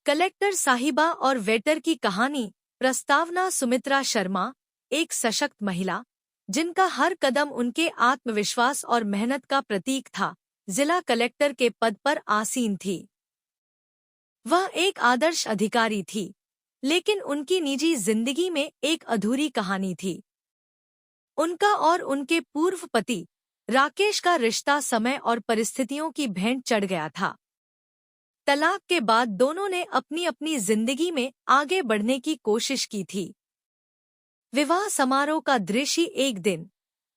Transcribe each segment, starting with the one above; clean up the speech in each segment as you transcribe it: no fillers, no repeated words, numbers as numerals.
Collector साहिबा और waiter की कहानी। प्रस्तावना सुमित्रा शर्मा, एक सशक्त महिला जिनका हर कदम उनके आत्मविश्वास और मेहनत का प्रतीक था, जिला कलेक्टर के पद पर आसीन थी। वह एक आदर्श अधिकारी थी, लेकिन उनकी निजी जिंदगी में एक अधूरी कहानी थी। उनका और उनके पूर्व पति राकेश का रिश्ता समय और परिस्थितियों की भेंट चढ़ गया था। तलाक के बाद दोनों ने अपनी अपनी जिंदगी में आगे बढ़ने की कोशिश की थी। विवाह समारोह का दृश्य एक दिन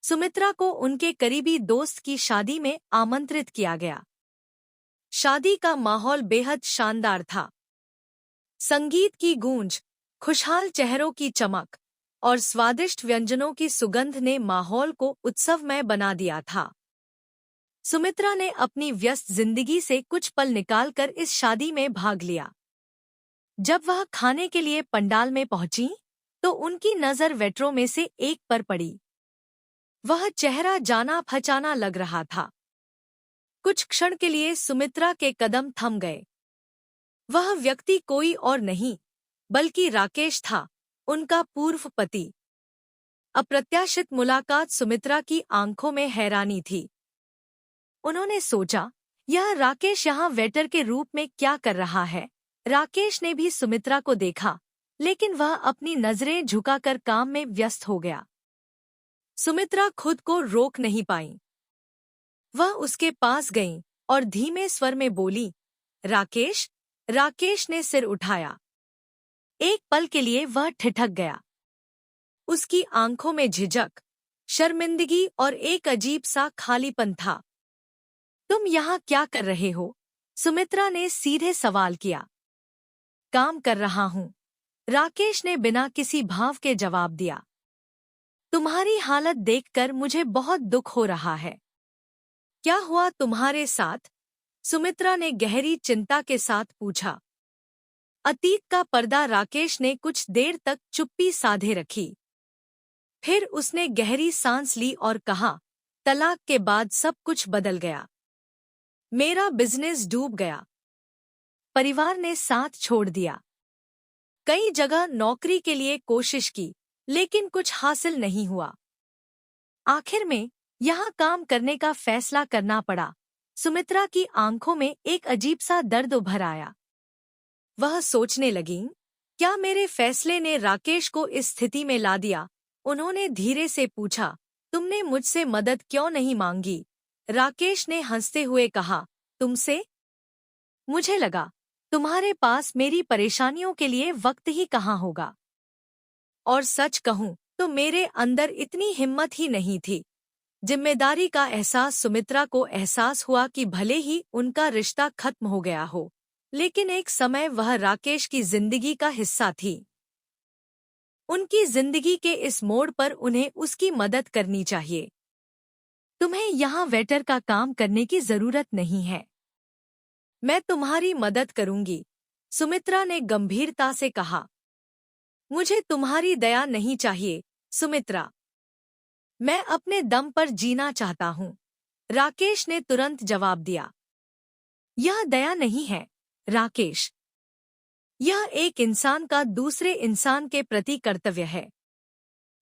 सुमित्रा को उनके करीबी दोस्त की शादी में आमंत्रित किया गया। शादी का माहौल बेहद शानदार था। संगीत की गूंज, खुशहाल चेहरों की चमक और स्वादिष्ट व्यंजनों की सुगंध ने माहौल को उत्सवमय बना दिया था। सुमित्रा ने अपनी व्यस्त जिंदगी से कुछ पल निकालकर इस शादी में भाग लिया। जब वह खाने के लिए पंडाल में पहुंची, तो उनकी नजर वेटरों में से एक पर पड़ी। वह चेहरा जाना पहचाना लग रहा था। कुछ क्षण के लिए सुमित्रा के कदम थम गए। वह व्यक्ति कोई और नहीं, बल्कि राकेश था, उनका पूर्व पति। अप्रत्याशित मुलाकात सुमित्रा की आंखों में हैरानी थी। उन्होंने सोचा, यह राकेश यहाँ वेटर के रूप में क्या कर रहा है। राकेश ने भी सुमित्रा को देखा, लेकिन वह अपनी नजरें झुकाकर काम में व्यस्त हो गया। सुमित्रा खुद को रोक नहीं पाई। वह उसके पास गई और धीमे स्वर में बोली, राकेश। राकेश ने सिर उठाया। एक पल के लिए वह ठिठक गया। उसकी आंखों में झिझक, शर्मिंदगी और एक अजीब सा खालीपन था। तुम यहाँ क्या कर रहे हो? सुमित्रा ने सीधे सवाल किया। काम कर रहा हूँ, राकेश ने बिना किसी भाव के जवाब दिया। तुम्हारी हालत देखकर मुझे बहुत दुख हो रहा है। क्या हुआ तुम्हारे साथ? सुमित्रा ने गहरी चिंता के साथ पूछा। अतीत का पर्दा राकेश ने कुछ देर तक चुप्पी साधे रखी। फिर उसने गहरी सांस ली और कहा, तलाक के बाद सब कुछ बदल गया। मेरा बिजनेस डूब गया। परिवार ने साथ छोड़ दिया। कई जगह नौकरी के लिए कोशिश की, लेकिन कुछ हासिल नहीं हुआ। आखिर में यहाँ काम करने का फैसला करना पड़ा। सुमित्रा की आंखों में एक अजीब सा दर्द उभर आया। वह सोचने लगी, क्या मेरे फैसले ने राकेश को इस स्थिति में ला दिया? उन्होंने धीरे से पूछा, तुमने मुझसे मदद क्यों नहीं मांगी? राकेश ने हंसते हुए कहा, तुमसे? मुझे लगा, तुम्हारे पास मेरी परेशानियों के लिए वक्त ही कहाँ होगा। और सच कहूँ तो मेरे अंदर इतनी हिम्मत ही नहीं थी। जिम्मेदारी का एहसास। सुमित्रा को एहसास हुआ कि भले ही उनका रिश्ता खत्म हो गया हो, लेकिन एक समय वह राकेश की जिंदगी का हिस्सा थी। उनकी जिंदगी के इस मोड़ पर उन्हें उसकी मदद करनी चाहिए। तुम्हें यहाँ वेटर का काम करने की जरूरत नहीं है। मैं तुम्हारी मदद करूंगी, सुमित्रा ने गंभीरता से कहा। मुझे तुम्हारी दया नहीं चाहिए, सुमित्रा। मैं अपने दम पर जीना चाहता हूँ, राकेश ने तुरंत जवाब दिया। यह दया नहीं है, राकेश। यह एक इंसान का दूसरे इंसान के प्रति कर्तव्य है।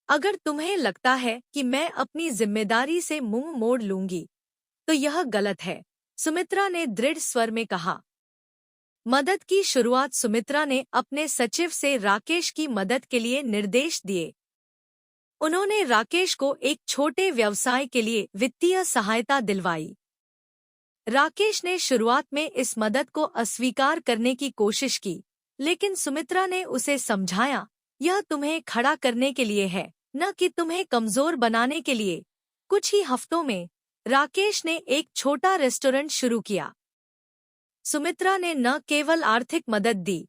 अगर तुम्हें लगता है कि मैं अपनी जिम्मेदारी से मुंह मोड़ लूंगी, तो यह गलत है, सुमित्रा ने दृढ़ स्वर में कहा। मदद की शुरुआत। सुमित्रा ने अपने सचिव से राकेश की मदद के लिए निर्देश दिए। उन्होंने राकेश को एक छोटे व्यवसाय के लिए वित्तीय सहायता दिलवाई। राकेश ने शुरुआत में इस मदद को अस्वीकार करने की कोशिश की, लेकिन सुमित्रा ने उसे समझाया, यह तुम्हें खड़ा करने के लिए है, न कि तुम्हें कमजोर बनाने के लिए। कुछ ही हफ्तों में राकेश ने एक छोटा रेस्टोरेंट शुरू किया। सुमित्रा ने न केवल आर्थिक मदद दी,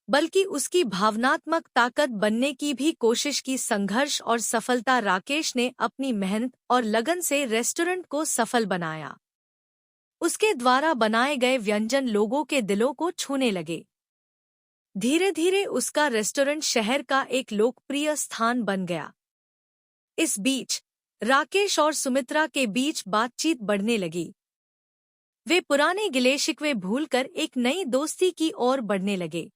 बल्कि उसकी भावनात्मक ताकत बनने की भी कोशिश की। संघर्ष और सफलता। राकेश ने अपनी मेहनत और लगन से रेस्टोरेंट को सफल बनाया। उसके द्वारा बनाए गए व्यंजन लोगों के दिलों को छूने लगे। धीरे धीरे उसका रेस्टोरेंट शहर का एक लोकप्रिय स्थान बन गया। इस बीच राकेश और सुमित्रा के बीच बातचीत बढ़ने लगी। वे पुराने गिले शिकवे भूलकर एक नई दोस्ती की ओर बढ़ने लगे।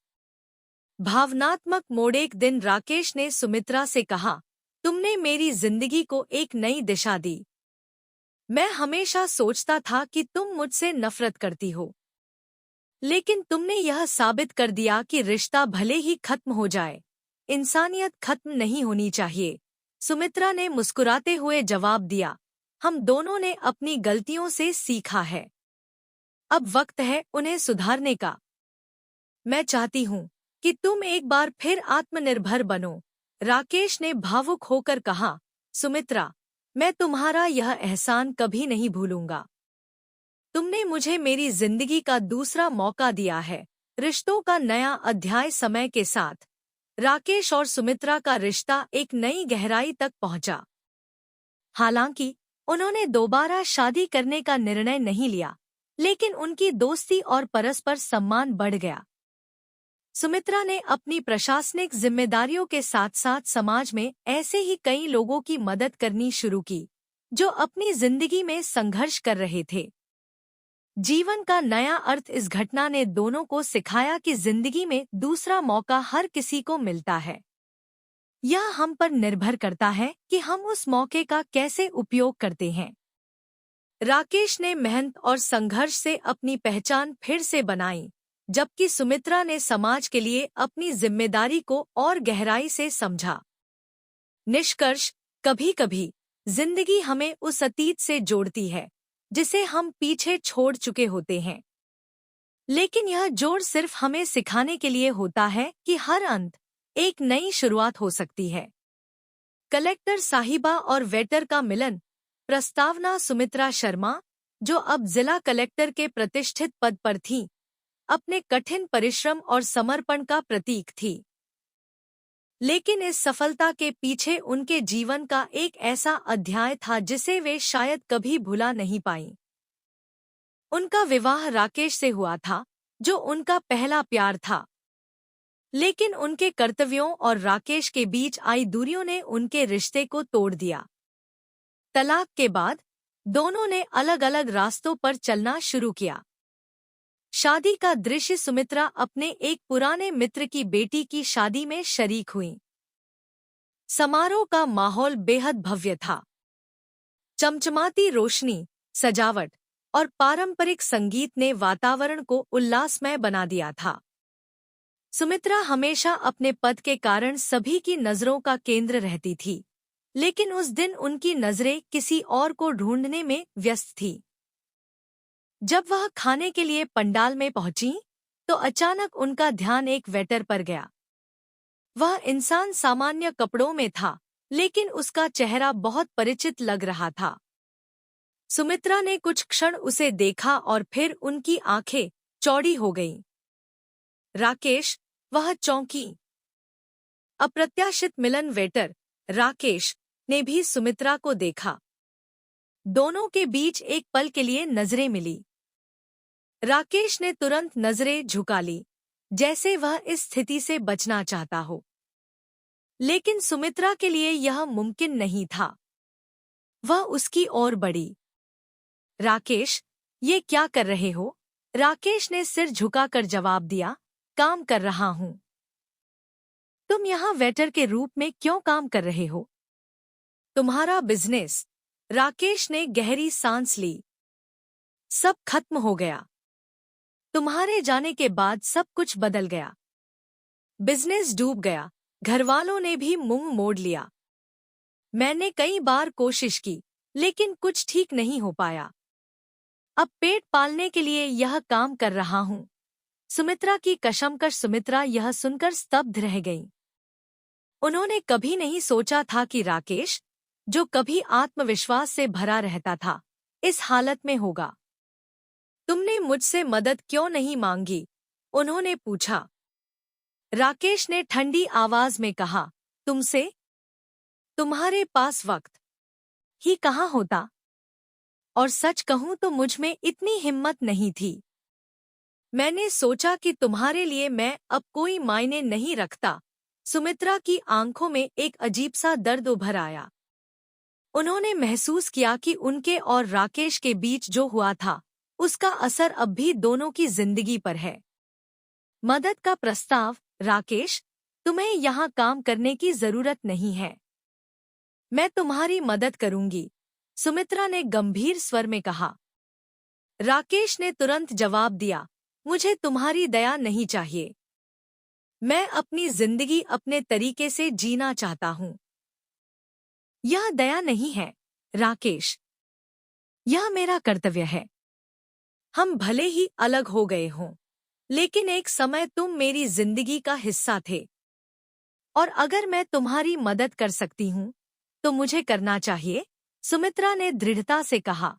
भावनात्मक मोड़। एक दिन राकेश ने सुमित्रा से कहा, तुमने मेरी जिंदगी को एक नई दिशा दी। मैं हमेशा सोचता था कि तुम मुझसे नफरत करती हो, लेकिन तुमने यह साबित कर दिया कि रिश्ता भले ही खत्म हो जाए, इंसानियत खत्म नहीं होनी चाहिए। सुमित्रा ने मुस्कुराते हुए जवाब दिया, हम दोनों ने अपनी गलतियों से सीखा है, अब वक्त है उन्हें सुधारने का। मैं चाहती हूँ कि तुम एक बार फिर आत्मनिर्भर बनो। राकेश ने भावुक होकर कहा, सुमित्रा, मैं तुम्हारा यह एहसान कभी नहीं भूलूंगा। तुमने मुझे मेरी जिंदगी का दूसरा मौका दिया है। रिश्तों का नया अध्याय। समय के साथ राकेश और सुमित्रा का रिश्ता एक नई गहराई तक पहुंचा। हालांकि उन्होंने दोबारा शादी करने का निर्णय नहीं लिया, लेकिन उनकी दोस्ती और परस्पर सम्मान बढ़ गया। सुमित्रा ने अपनी प्रशासनिक जिम्मेदारियों के साथ साथ समाज में ऐसे ही कई लोगों की मदद करनी शुरू की, जो अपनी जिंदगी में संघर्ष कर रहे थे। जीवन का नया अर्थ। इस घटना ने दोनों को सिखाया कि जिंदगी में दूसरा मौका हर किसी को मिलता है। यह हम पर निर्भर करता है कि हम उस मौके का कैसे उपयोग करते हैं। राकेश ने मेहनत और संघर्ष से अपनी पहचान फिर से बनाई, जबकि सुमित्रा ने समाज के लिए अपनी जिम्मेदारी को और गहराई से समझा। निष्कर्ष, कभी-कभी जिंदगी हमें उस अतीत से जोड़ती है जिसे हम पीछे छोड़ चुके होते हैं, लेकिन यह जोड़ सिर्फ हमें सिखाने के लिए होता है कि हर अंत एक नई शुरुआत हो सकती है। कलेक्टर साहिबा और वेटर का मिलन। प्रस्तावना। सुमित्रा शर्मा, जो अब जिला कलेक्टर के प्रतिष्ठित पद पर थीं, अपने कठिन परिश्रम और समर्पण का प्रतीक थी। लेकिन इस सफलता के पीछे उनके जीवन का एक ऐसा अध्याय था जिसे वे शायद कभी भुला नहीं पाईं। उनका विवाह राकेश से हुआ था, जो उनका पहला प्यार था, लेकिन उनके कर्तव्यों और राकेश के बीच आई दूरियों ने उनके रिश्ते को तोड़ दिया। तलाक के बाद दोनों ने अलग-अलग रास्तों पर चलना शुरू किया। शादी का दृश्य। सुमित्रा अपने एक पुराने मित्र की बेटी की शादी में शरीक हुई। समारोह का माहौल बेहद भव्य था। चमचमाती रोशनी, सजावट और पारंपरिक संगीत ने वातावरण को उल्लासमय बना दिया था। सुमित्रा हमेशा अपने पद के कारण सभी की नजरों का केंद्र रहती थी, लेकिन उस दिन उनकी नजरें किसी और को ढूंढने में व्यस्त थी। जब वह खाने के लिए पंडाल में पहुंची, तो अचानक उनका ध्यान एक वेटर पर गया। वह इंसान सामान्य कपड़ों में था, लेकिन उसका चेहरा बहुत परिचित लग रहा था। सुमित्रा ने कुछ क्षण उसे देखा और फिर उनकी आंखें चौड़ी हो गईं। राकेश, वह चौंकी। अप्रत्याशित मिलन। वेटर राकेश ने भी सुमित्रा को देखा। दोनों के बीच एक पल के लिए नजरें मिली। राकेश ने तुरंत नजरें झुका ली, जैसे वह इस स्थिति से बचना चाहता हो, लेकिन सुमित्रा के लिए यह मुमकिन नहीं था। वह उसकी ओर बढ़ी। राकेश, ये क्या कर रहे हो? राकेश ने सिर झुकाकर जवाब दिया, काम कर रहा हूं। तुम यहाँ वेटर के रूप में क्यों काम कर रहे हो? तुम्हारा बिजनेस। राकेश ने गहरी सांस ली। सब खत्म हो गया। तुम्हारे जाने के बाद सब कुछ बदल गया। बिजनेस डूब गया, घरवालों ने भी मुंह मोड़ लिया। मैंने कई बार कोशिश की, लेकिन कुछ ठीक नहीं हो पाया। अब पेट पालने के लिए यह काम कर रहा हूं। सुमित्रा की कशमकश। सुमित्रा यह सुनकर स्तब्ध रह गई। उन्होंने कभी नहीं सोचा था कि राकेश, जो कभी आत्मविश्वास से भरा रहता था, इस हालत में होगा। तुमने मुझसे मदद क्यों नहीं मांगी? उन्होंने पूछा। राकेश ने ठंडी आवाज में कहा, तुमसे? तुम्हारे पास वक्त ही कहाँ होता? और सच कहूं तो मुझ में इतनी हिम्मत नहीं थी। मैंने सोचा कि तुम्हारे लिए मैं अब कोई मायने नहीं रखता। सुमित्रा की आंखों में एक अजीब सा दर्द उभर आया। उन्होंने महसूस किया कि उनके और राकेश के बीच जो हुआ था, उसका असर अब भी दोनों की जिंदगी पर है। मदद का प्रस्ताव। राकेश, तुम्हें यहाँ काम करने की जरूरत नहीं है। मैं तुम्हारी मदद करूंगी, सुमित्रा ने गंभीर स्वर में कहा। राकेश ने तुरंत जवाब दिया, मुझे तुम्हारी दया नहीं चाहिए। मैं अपनी जिंदगी अपने तरीके से जीना चाहता हूँ। यह दया नहीं है, राकेश। यह मेरा कर्तव्य है। हम भले ही अलग हो गए हों, लेकिन एक समय तुम मेरी जिंदगी का हिस्सा थे। और अगर मैं तुम्हारी मदद कर सकती हूँ, तो मुझे करना चाहिए, सुमित्रा ने दृढ़ता से कहा।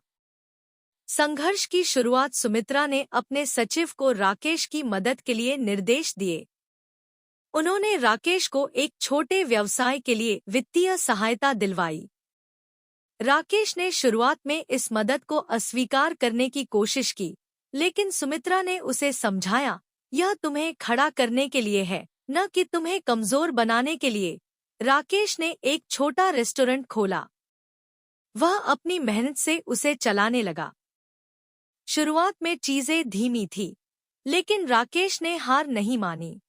संघर्ष की शुरुआत सुमित्रा ने अपने सचिव को राकेश की मदद के लिए निर्देश दिए। उन्होंने राकेश को एक छोटे व्यवसाय के लिए वित्तीय सहायता दिलवाई। राकेश ने शुरुआत में इस मदद को अस्वीकार करने की कोशिश की, लेकिन सुमित्रा ने उसे समझाया, यह तुम्हें खड़ा करने के लिए है, न कि तुम्हें कमजोर बनाने के लिए। राकेश ने एक छोटा रेस्टोरेंट खोला। वह अपनी मेहनत से उसे चलाने लगा। शुरुआत में चीजें धीमी थी, लेकिन राकेश ने हार नहीं मानी।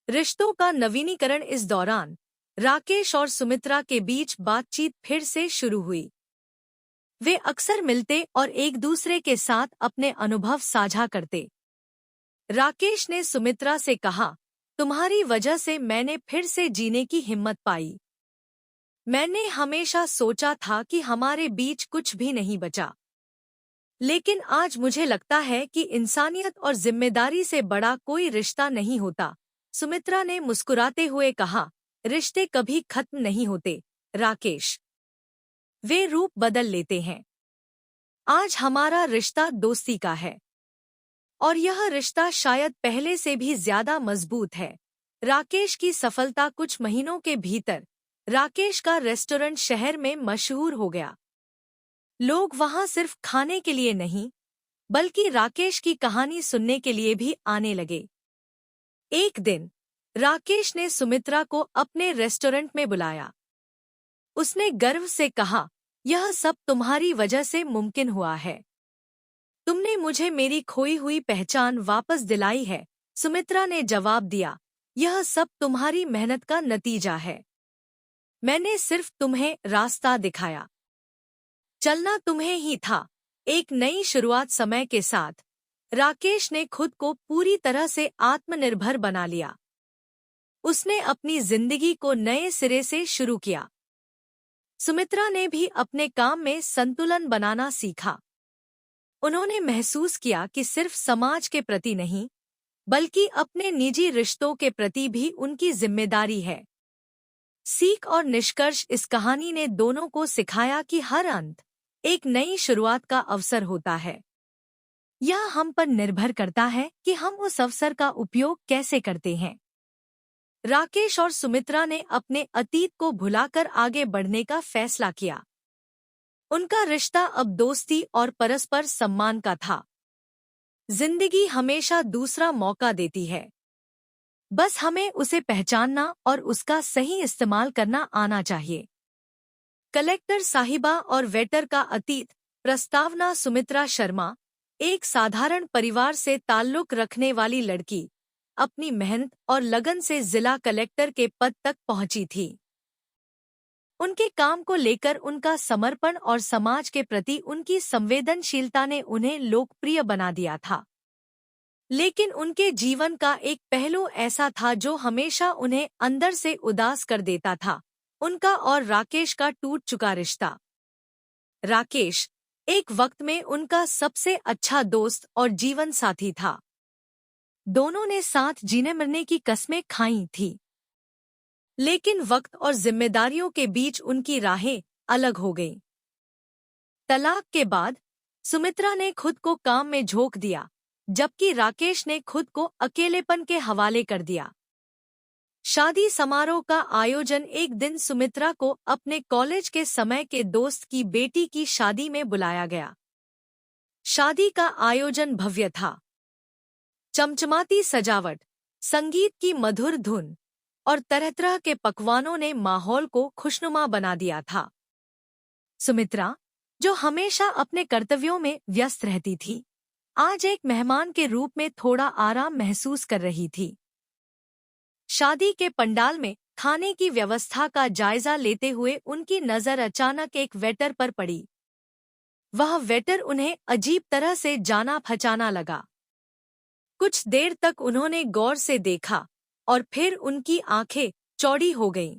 रिश्तों का नवीनीकरण। इस दौरान राकेश और सुमित्रा के बीच बातचीत फिर से शुरू हुई। वे अक्सर मिलते और एक दूसरे के साथ अपने अनुभव साझा करते। राकेश ने सुमित्रा से कहा, तुम्हारी वजह से मैंने फिर से जीने की हिम्मत पाई। मैंने हमेशा सोचा था कि हमारे बीच कुछ भी नहीं बचा, लेकिन आज मुझे लगता है कि इंसानियत और जिम्मेदारी से बड़ा कोई रिश्ता नहीं होता। सुमित्रा ने मुस्कुराते हुए कहा, रिश्ते कभी खत्म नहीं होते, राकेश। वे रूप बदल लेते हैं। आज हमारा रिश्ता दोस्ती का है, और यह रिश्ता शायद पहले से भी ज्यादा मजबूत है। राकेश की सफलता। कुछ महीनों के भीतर राकेश का रेस्टोरेंट शहर में मशहूर हो गया। लोग वहां सिर्फ खाने के लिए नहीं, बल्कि राकेश की कहानी सुनने के लिए भी आने लगे। एक दिन राकेश ने सुमित्रा को अपने रेस्टोरेंट में बुलाया। उसने गर्व से कहा, यह सब तुम्हारी वजह से मुमकिन हुआ है। तुमने मुझे मेरी खोई हुई पहचान वापस दिलाई है। सुमित्रा ने जवाब दिया, यह सब तुम्हारी मेहनत का नतीजा है। मैंने सिर्फ तुम्हें रास्ता दिखाया। चलना तुम्हें ही था। एक नई शुरुआत। समय के साथ राकेश ने खुद को पूरी तरह से आत्मनिर्भर बना लिया। उसने अपनी जिंदगी को नए सिरे से शुरू किया। सुमित्रा ने भी अपने काम में संतुलन बनाना सीखा। उन्होंने महसूस किया कि सिर्फ समाज के प्रति नहीं, बल्कि अपने निजी रिश्तों के प्रति भी उनकी जिम्मेदारी है। सीख और निष्कर्ष। इस कहानी ने दोनों को सिखाया कि हर अंत एक नई शुरुआत का अवसर होता है। यह हम पर निर्भर करता है कि हम उस अवसर का उपयोग कैसे करते हैं। राकेश और सुमित्रा ने अपने अतीत को भुलाकर आगे बढ़ने का फैसला किया। उनका रिश्ता अब दोस्ती और परस्पर सम्मान का था। जिंदगी हमेशा दूसरा मौका देती है, बस हमें उसे पहचानना और उसका सही इस्तेमाल करना आना चाहिए। कलेक्टर साहिबा और वेटर का अतीत। प्रस्तावना। सुमित्रा शर्मा, एक साधारण परिवार से ताल्लुक रखने वाली लड़की, अपनी मेहनत और लगन से जिला कलेक्टर के पद तक पहुंची थी। उनके काम को लेकर उनका समर्पण और समाज के प्रति उनकी संवेदनशीलता ने उन्हें लोकप्रिय बना दिया था। लेकिन उनके जीवन का एक पहलू ऐसा था जो हमेशा उन्हें अंदर से उदास कर देता था, उनका और राकेश का टूट चुका रिश्ता। राकेश एक वक्त में उनका सबसे अच्छा दोस्त और जीवन साथी था। दोनों ने साथ जीने मरने की कस्में खाई थी, लेकिन वक्त और जिम्मेदारियों के बीच उनकी राहें अलग हो गईं। तलाक के बाद सुमित्रा ने खुद को काम में झोंक दिया, जबकि राकेश ने खुद को अकेलेपन के हवाले कर दिया। शादी समारोह का आयोजन। एक दिन सुमित्रा को अपने कॉलेज के समय के दोस्त की बेटी की शादी में बुलाया गया। शादी का आयोजन भव्य था। चमचमाती सजावट, संगीत की मधुर धुन और तरह तरह के पकवानों ने माहौल को खुशनुमा बना दिया था। सुमित्रा, जो हमेशा अपने कर्तव्यों में व्यस्त रहती थी, आज एक मेहमान के रूप में थोड़ा आराम महसूस कर रही थी। शादी के पंडाल में खाने की व्यवस्था का जायजा लेते हुए उनकी नजर अचानक एक वेटर पर पड़ी। वह वेटर उन्हें अजीब तरह से जाना पहचाना लगा। कुछ देर तक उन्होंने गौर से देखा और फिर उनकी आंखें चौड़ी हो गईं।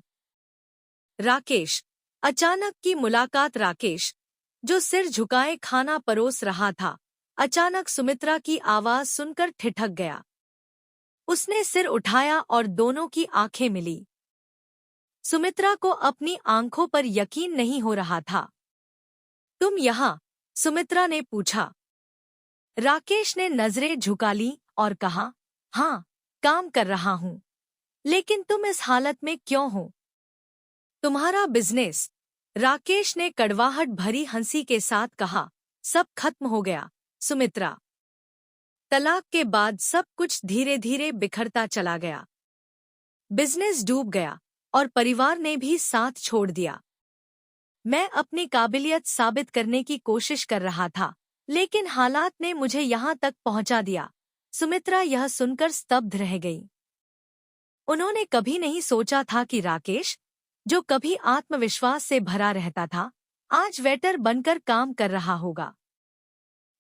राकेश। अचानक की मुलाकात। राकेश, जो सिर झुकाए खाना परोस रहा था, अचानक सुमित्रा की आवाज सुनकर ठिठक गया। उसने सिर उठाया और दोनों की आंखें मिली। सुमित्रा को अपनी आंखों पर यकीन नहीं हो रहा था। तुम यहाँ? सुमित्रा ने पूछा। राकेश ने नजरें झुका ली और कहा, हाँ, काम कर रहा हूँ। लेकिन तुम इस हालत में क्यों हो? तुम्हारा बिजनेस? राकेश ने कड़वाहट भरी हंसी के साथ कहा, सब खत्म हो गया सुमित्रा। तलाक के बाद सब कुछ धीरे धीरे बिखरता चला गया। बिजनेस डूब गया और परिवार ने भी साथ छोड़ दिया। मैं अपनी काबिलियत साबित करने की कोशिश कर रहा था, लेकिन हालात ने मुझे यहाँ तक पहुँचा दिया। सुमित्रा यह सुनकर स्तब्ध रह गई। उन्होंने कभी नहीं सोचा था कि राकेश, जो कभी आत्मविश्वास से भरा रहता था, आज वेटर बनकर काम कर रहा होगा।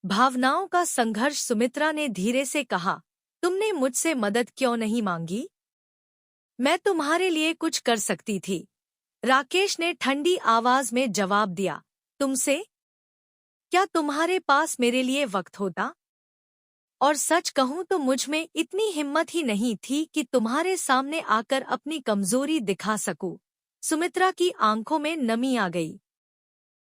भावनाओं का संघर्ष। सुमित्रा ने धीरे से कहा, तुमने मुझसे मदद क्यों नहीं मांगी? मैं तुम्हारे लिए कुछ कर सकती थी। राकेश ने ठंडी आवाज में जवाब दिया। तुमसे? क्या तुम्हारे पास मेरे लिए वक्त होता? और सच कहूं तो मुझ में इतनी हिम्मत ही नहीं थी कि तुम्हारे सामने आकर अपनी कमजोरी दिखा सकूं। सुमित्रा की आंखों में नमी आ गई।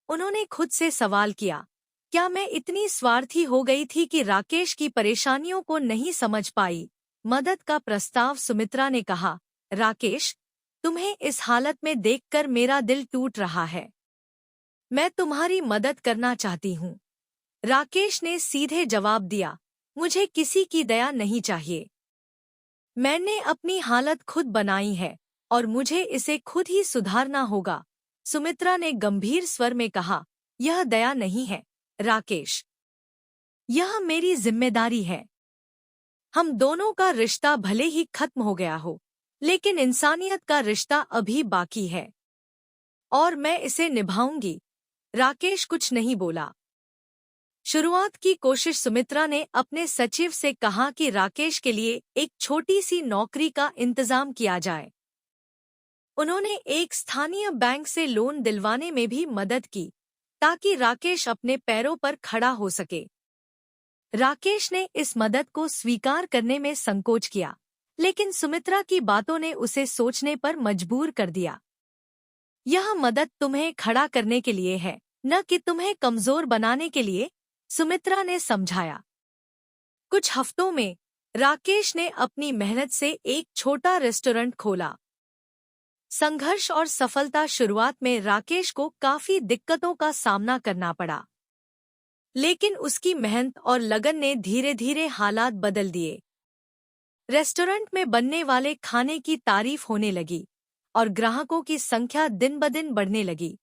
उन्होंने खुद से सवाल किया, क्या मैं इतनी स्वार्थी हो गई थी कि राकेश की परेशानियों को नहीं समझ पाई? मदद का प्रस्ताव। सुमित्रा ने कहा, राकेश, तुम्हें इस हालत में देखकर मेरा दिल टूट रहा है। मैं तुम्हारी मदद करना चाहती हूँ। राकेश ने सीधे जवाब दिया, मुझे किसी की दया नहीं चाहिए। मैंने अपनी हालत खुद बनाई है और मुझे इसे खुद ही सुधारना होगा। सुमित्रा ने गंभीर स्वर में कहा, यह दया नहीं है राकेश, यह मेरी जिम्मेदारी है। हम दोनों का रिश्ता भले ही खत्म हो गया हो, लेकिन इंसानियत का रिश्ता अभी बाकी है और मैं इसे निभाऊंगी। राकेश कुछ नहीं बोला। शुरुआत की कोशिश। सुमित्रा ने अपने सचिव से कहा कि राकेश के लिए एक छोटी सी नौकरी का इंतजाम किया जाए। उन्होंने एक स्थानीय बैंक से लोन दिलवाने में भी मदद की ताकि राकेश अपने पैरों पर खड़ा हो सके। राकेश ने इस मदद को स्वीकार करने में संकोच किया, लेकिन सुमित्रा की बातों ने उसे सोचने पर मजबूर कर दिया। यह मदद तुम्हें खड़ा करने के लिए है, न कि तुम्हें कमजोर बनाने के लिए, सुमित्रा ने समझाया। कुछ हफ्तों में राकेश ने अपनी मेहनत से एक छोटा रेस्टोरेंट खोला। संघर्ष और सफलता। शुरुआत में राकेश को काफी दिक्कतों का सामना करना पड़ा, लेकिन उसकी मेहनत और लगन ने धीरे धीरे हालात बदल दिए। रेस्टोरेंट में बनने वाले खाने की तारीफ होने लगी और ग्राहकों की संख्या दिन ब दिन बढ़ने लगी।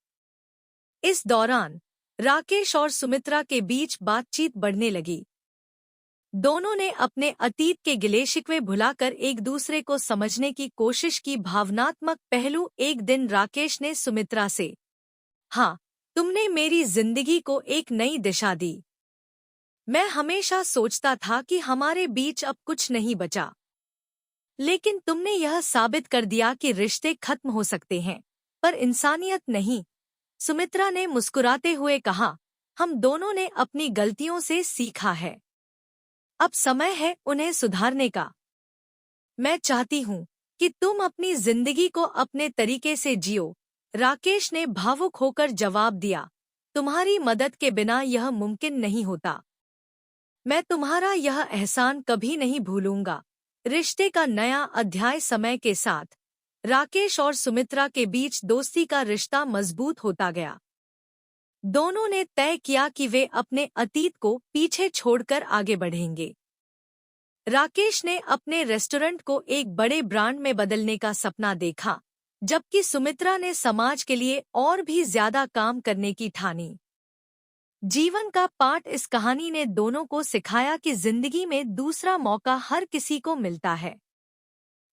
इस दौरान राकेश और सुमित्रा के बीच बातचीत बढ़ने लगी। दोनों ने अपने अतीत के गिले शिकवे भुलाकर एक दूसरे को समझने की कोशिश की। भावनात्मक पहलू। एक दिन राकेश ने सुमित्रा से, हाँ, तुमने मेरी जिंदगी को एक नई दिशा दी। मैं हमेशा सोचता था कि हमारे बीच अब कुछ नहीं बचा, लेकिन तुमने यह साबित कर दिया कि रिश्ते खत्म हो सकते हैं, पर इंसानियत नहीं। सुमित्रा ने मुस्कुराते हुए कहा, हम दोनों ने अपनी गलतियों से सीखा है। अब समय है उन्हें सुधारने का। मैं चाहती हूँ कि तुम अपनी जिंदगी को अपने तरीके से जियो। राकेश ने भावुक होकर जवाब दिया, तुम्हारी मदद के बिना यह मुमकिन नहीं होता। मैं तुम्हारा यह एहसान कभी नहीं भूलूंगा। रिश्ते का नया अध्याय। समय के साथ राकेश और सुमित्रा के बीच दोस्ती का रिश्ता मजबूत होता गया। दोनों ने तय किया कि वे अपने अतीत को पीछे छोड़कर आगे बढ़ेंगे। राकेश ने अपने रेस्टोरेंट को एक बड़े ब्रांड में बदलने का सपना देखा, जबकि सुमित्रा ने समाज के लिए और भी ज्यादा काम करने की ठानी। जीवन का पाठ इस कहानी ने दोनों को सिखाया कि जिंदगी में दूसरा मौका हर किसी को मिलता है।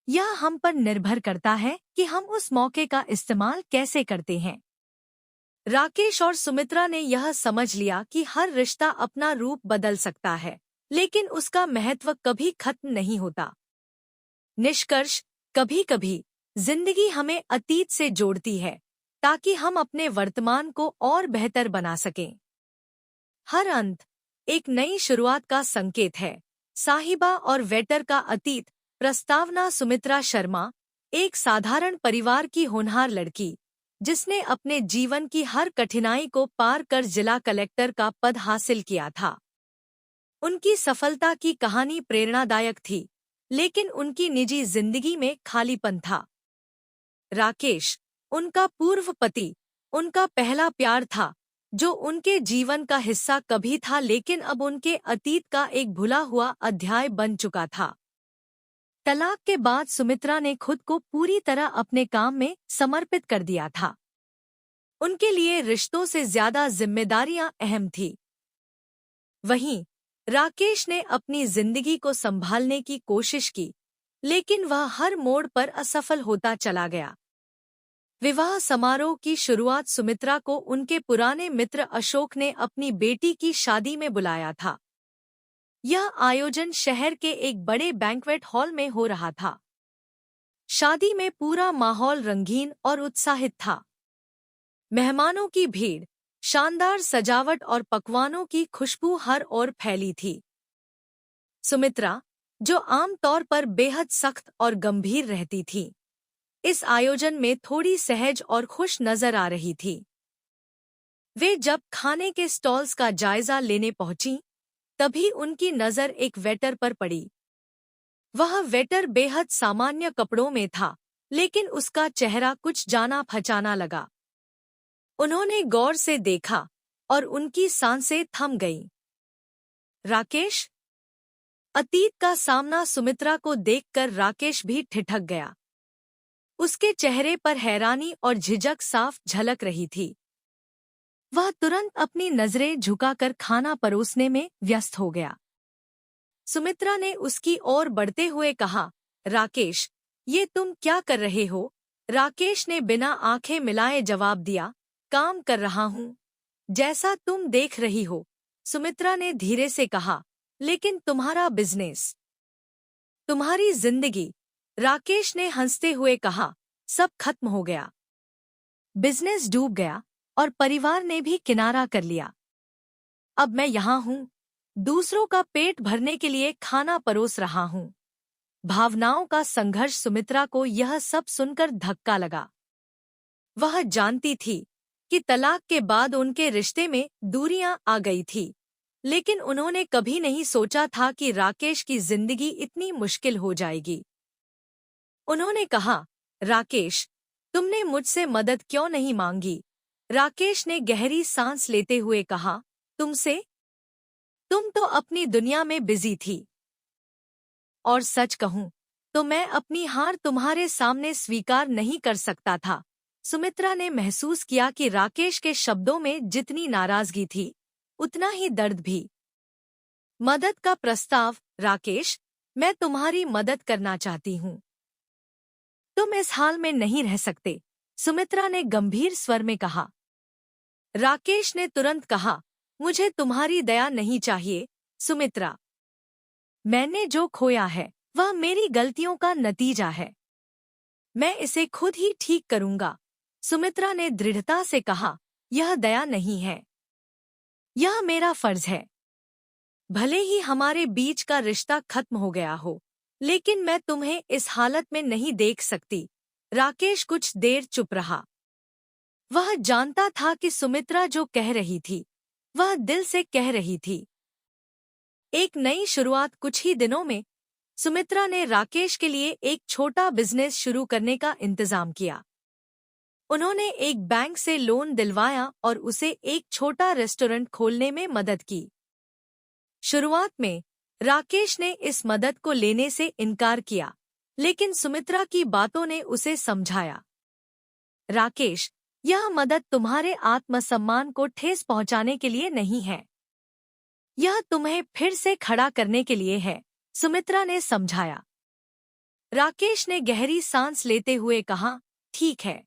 यह हम पर निर्भर करता है कि हम उस मौके का इस्तेमाल कैसे करते हैं। राकेश और सुमित्रा ने यह समझ लिया कि हर रिश्ता अपना रूप बदल सकता है, लेकिन उसका महत्व कभी खत्म नहीं होता। निष्कर्ष, कभी-कभी जिंदगी हमें अतीत से जोड़ती है ताकि हम अपने वर्तमान को और बेहतर बना सकें। हर अंत एक नई शुरुआत का संकेत है। साहिबा और वेटर का अतीत। प्रस्तावना सुमित्रा शर्मा, एक साधारण परिवार की होनहार लड़की, जिसने अपने जीवन की हर कठिनाई को पार कर जिला कलेक्टर का पद हासिल किया था। उनकी सफलता की कहानी प्रेरणादायक थी, लेकिन उनकी निजी जिंदगी में खालीपन था। राकेश, उनका पूर्व पति, उनका पहला प्यार था, जो उनके जीवन का हिस्सा कभी था लेकिन अब उनके अतीत का एक भुला हुआ अध्याय बन चुका था। तलाक के बाद सुमित्रा ने खुद को पूरी तरह अपने काम में समर्पित कर दिया था। उनके लिए रिश्तों से ज्यादा जिम्मेदारियां अहम थी। वहीं राकेश ने अपनी जिंदगी को संभालने की कोशिश की, लेकिन वह हर मोड़ पर असफल होता चला गया। विवाह समारोह की शुरुआत सुमित्रा को उनके पुराने मित्र अशोक ने अपनी बेटी की शादी में बुलाया था। यह आयोजन शहर के एक बड़े बैंक्वेट हॉल में हो रहा था। शादी में पूरा माहौल रंगीन और उत्साहित था। मेहमानों की भीड़, शानदार सजावट और पकवानों की खुशबू हर ओर फैली थी। सुमित्रा, जो आमतौर पर बेहद सख्त और गंभीर रहती थी, इस आयोजन में थोड़ी सहज और खुश नजर आ रही थी। वे जब खाने के स्टॉल्स का जायजा लेने पहुंची, तभी उनकी नजर एक वेटर पर पड़ी। वह वेटर बेहद सामान्य कपड़ों में था, लेकिन उसका चेहरा कुछ जाना पहचाना लगा। उन्होंने गौर से देखा और उनकी सांसें थम गईं। राकेश? अतीत का सामना सुमित्रा को देखकर राकेश भी ठिठक गया। उसके चेहरे पर हैरानी और झिझक साफ झलक रही थी। वह तुरंत अपनी नजरें झुकाकर खाना परोसने में व्यस्त हो गया। सुमित्रा ने उसकी ओर बढ़ते हुए कहा, राकेश, ये तुम क्या कर रहे हो? राकेश ने बिना आंखें मिलाए जवाब दिया, काम कर रहा हूँ। जैसा तुम देख रही हो, सुमित्रा ने धीरे से कहा, लेकिन तुम्हारा बिजनेस, तुम्हारी जिंदगी, राकेश ने हंसते हुए कहा, सब खत्म हो गया। बिजनेस डूब गया और परिवार ने भी किनारा कर लिया। अब मैं यहाँ हूँ, दूसरों का पेट भरने के लिए खाना परोस रहा हूँ। भावनाओं का संघर्ष। सुमित्रा को यह सब सुनकर धक्का लगा। वह जानती थी कि तलाक के बाद उनके रिश्ते में दूरियां आ गई थी, लेकिन उन्होंने कभी नहीं सोचा था कि राकेश की जिंदगी इतनी मुश्किल हो जाएगी। उन्होंने कहा, राकेश, तुमने मुझसे मदद क्यों नहीं मांगी? राकेश ने गहरी सांस लेते हुए कहा, तुमसे? तुम तो अपनी दुनिया में बिजी थी। और सच कहूं तो मैं अपनी हार तुम्हारे सामने स्वीकार नहीं कर सकता था। सुमित्रा ने महसूस किया कि राकेश के शब्दों में जितनी नाराजगी थी, उतना ही दर्द भी। मदद का प्रस्ताव? राकेश, मैं तुम्हारी मदद करना चाहती हूँ। तुम इस हाल में नहीं रह सकते, सुमित्रा ने गंभीर स्वर में कहा। राकेश ने तुरंत कहा, मुझे तुम्हारी दया नहीं चाहिए, सुमित्रा। मैंने जो खोया है, वह मेरी गलतियों का नतीजा है। मैं इसे खुद ही ठीक करूंगा, सुमित्रा ने दृढ़ता से कहा। यह दया नहीं है, यह मेरा फर्ज है। भले ही हमारे बीच का रिश्ता खत्म हो गया हो, लेकिन मैं तुम्हें इस हालत में नहीं देख सकती। राकेश कुछ देर चुप रहा। वह जानता था कि सुमित्रा जो कह रही थी, वह दिल से कह रही थी। एक नई शुरुआत। कुछ ही दिनों में सुमित्रा ने राकेश के लिए एक छोटा बिजनेस शुरू करने का इंतजाम किया। उन्होंने एक बैंक से लोन दिलवाया और उसे एक छोटा रेस्टोरेंट खोलने में मदद की। शुरुआत में राकेश ने इस मदद को लेने से इनकार किया, लेकिन सुमित्रा की बातों ने उसे समझाया। राकेश, यह मदद तुम्हारे आत्मसम्मान को ठेस पहुंचाने के लिए नहीं है। यह तुम्हें फिर से खड़ा करने के लिए है, सुमित्रा ने समझाया। राकेश ने गहरी सांस लेते हुए कहा, ठीक है,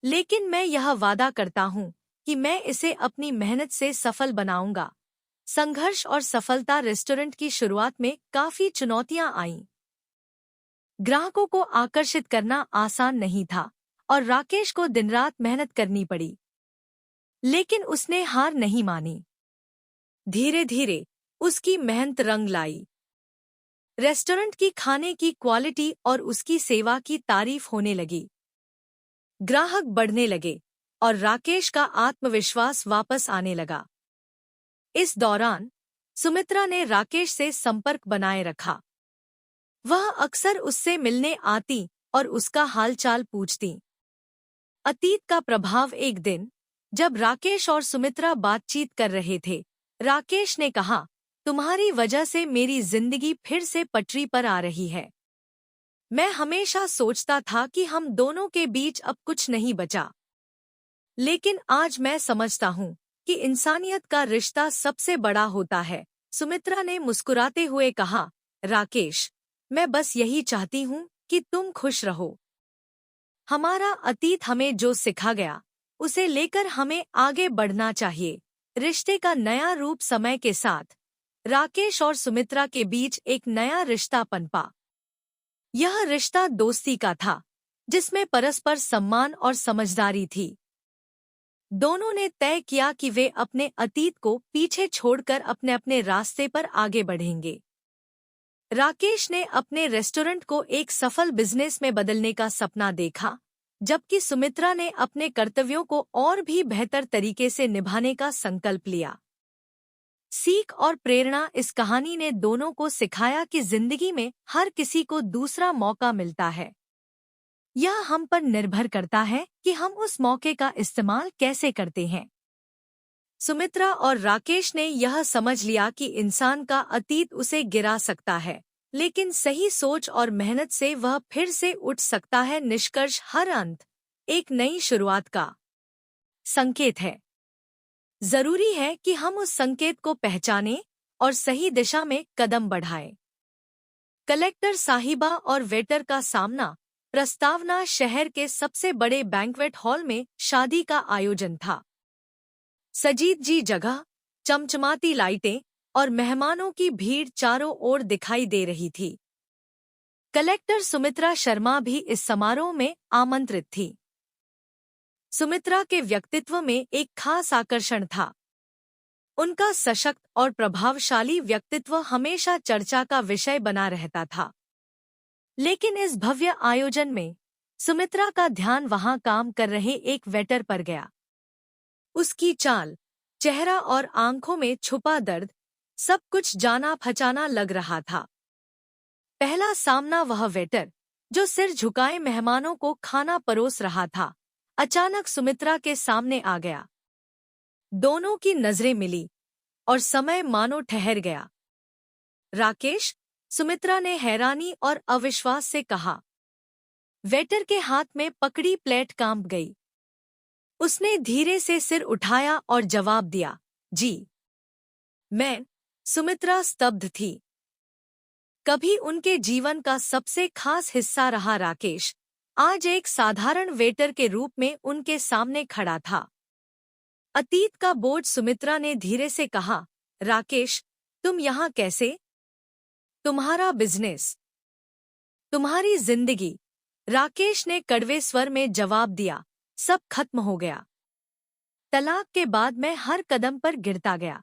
लेकिन मैं यह वादा करता हूं कि मैं इसे अपनी मेहनत से सफल बनाऊंगा। संघर्ष और सफलता रेस्टोरेंट की शुरुआत में काफी चुनौतियां आईं। ग्राहकों को आकर्षित करना आसान नहीं था और राकेश को दिन रात मेहनत करनी पड़ी, लेकिन उसने हार नहीं मानी। धीरे धीरे उसकी मेहनत रंग लाई। रेस्टोरेंट की खाने की क्वालिटी और उसकी सेवा की तारीफ होने लगी। ग्राहक बढ़ने लगे और राकेश का आत्मविश्वास वापस आने लगा। इस दौरान सुमित्रा ने राकेश से संपर्क बनाए रखा। वह अक्सर उससे मिलने आती और उसका हालचाल पूछती। अतीत का प्रभाव। एक दिन जब राकेश और सुमित्रा बातचीत कर रहे थे, राकेश ने कहा, तुम्हारी वजह से मेरी जिंदगी फिर से पटरी पर आ रही है। मैं हमेशा सोचता था कि हम दोनों के बीच अब कुछ नहीं बचा, लेकिन आज मैं समझता हूँ कि इंसानियत का रिश्ता सबसे बड़ा होता है। सुमित्रा ने मुस्कुराते हुए कहा, राकेश, मैं बस यही चाहती हूँ कि तुम खुश रहो। हमारा अतीत हमें जो सिखा गया, उसे लेकर हमें आगे बढ़ना चाहिए। रिश्ते का नया रूप। समय के साथ राकेश और सुमित्रा के बीच एक नया रिश्ता पनपा। यह रिश्ता दोस्ती का था, जिसमें परस्पर सम्मान और समझदारी थी। दोनों ने तय किया कि वे अपने अतीत को पीछे छोड़कर अपने अपने रास्ते पर आगे बढ़ेंगे। राकेश ने अपने रेस्टोरेंट को एक सफल बिजनेस में बदलने का सपना देखा, जबकि सुमित्रा ने अपने कर्तव्यों को और भी बेहतर तरीके से निभाने का संकल्प लिया। सीख और प्रेरणा। इस कहानी ने दोनों को सिखाया कि जिंदगी में हर किसी को दूसरा मौका मिलता है। यह हम पर निर्भर करता है कि हम उस मौके का इस्तेमाल कैसे करते हैं। सुमित्रा और राकेश ने यह समझ लिया कि इंसान का अतीत उसे गिरा सकता है, लेकिन सही सोच और मेहनत से वह फिर से उठ सकता है। निष्कर्ष, हर अंत एक नई शुरुआत का संकेत है। जरूरी है कि हम उस संकेत को पहचानें और सही दिशा में कदम बढ़ाएं। कलेक्टर साहिबा और वेटर का सामना। प्रस्तावना। शहर के सबसे बड़े बैंक्वेट हॉल में शादी का आयोजन था। सजीद जगह, चमचमाती लाइटें और मेहमानों की भीड़ चारों ओर दिखाई दे रही थी। कलेक्टर सुमित्रा शर्मा भी इस समारोह में आमंत्रित थी। सुमित्रा के व्यक्तित्व में एक खास आकर्षण था। उनका सशक्त और प्रभावशाली व्यक्तित्व हमेशा चर्चा का विषय बना रहता था। लेकिन इस भव्य आयोजन में सुमित्रा का ध्यान वहां काम कर रहे एक वेटर पर गया। उसकी चाल, चेहरा और आंखों में छुपा दर्द, सब कुछ जाना पहचाना लग रहा था। पहला सामना वह वेटर, जो सिर झुकाए मेहमानों को खाना परोस रहा था, अचानक सुमित्रा के सामने आ गया। दोनों की नजरें मिली और समय मानो ठहर गया। राकेश, सुमित्रा ने हैरानी और अविश्वास से कहा। वेटर के हाथ में पकड़ी प्लेट कांप गई। उसने धीरे से सिर उठाया और जवाब दिया, जी। मैं। सुमित्रा स्तब्ध थी। कभी उनके जीवन का सबसे खास हिस्सा रहा राकेश, आज एक साधारण वेटर के रूप में उनके सामने खड़ा था। अतीत का बोझ। सुमित्रा ने धीरे से कहा, राकेश, तुम यहाँ कैसे? तुम्हारा बिजनेस, तुम्हारी जिंदगी। राकेश ने कड़वे स्वर में जवाब दिया, सब खत्म हो गया। तलाक के बाद मैं हर कदम पर गिरता गया।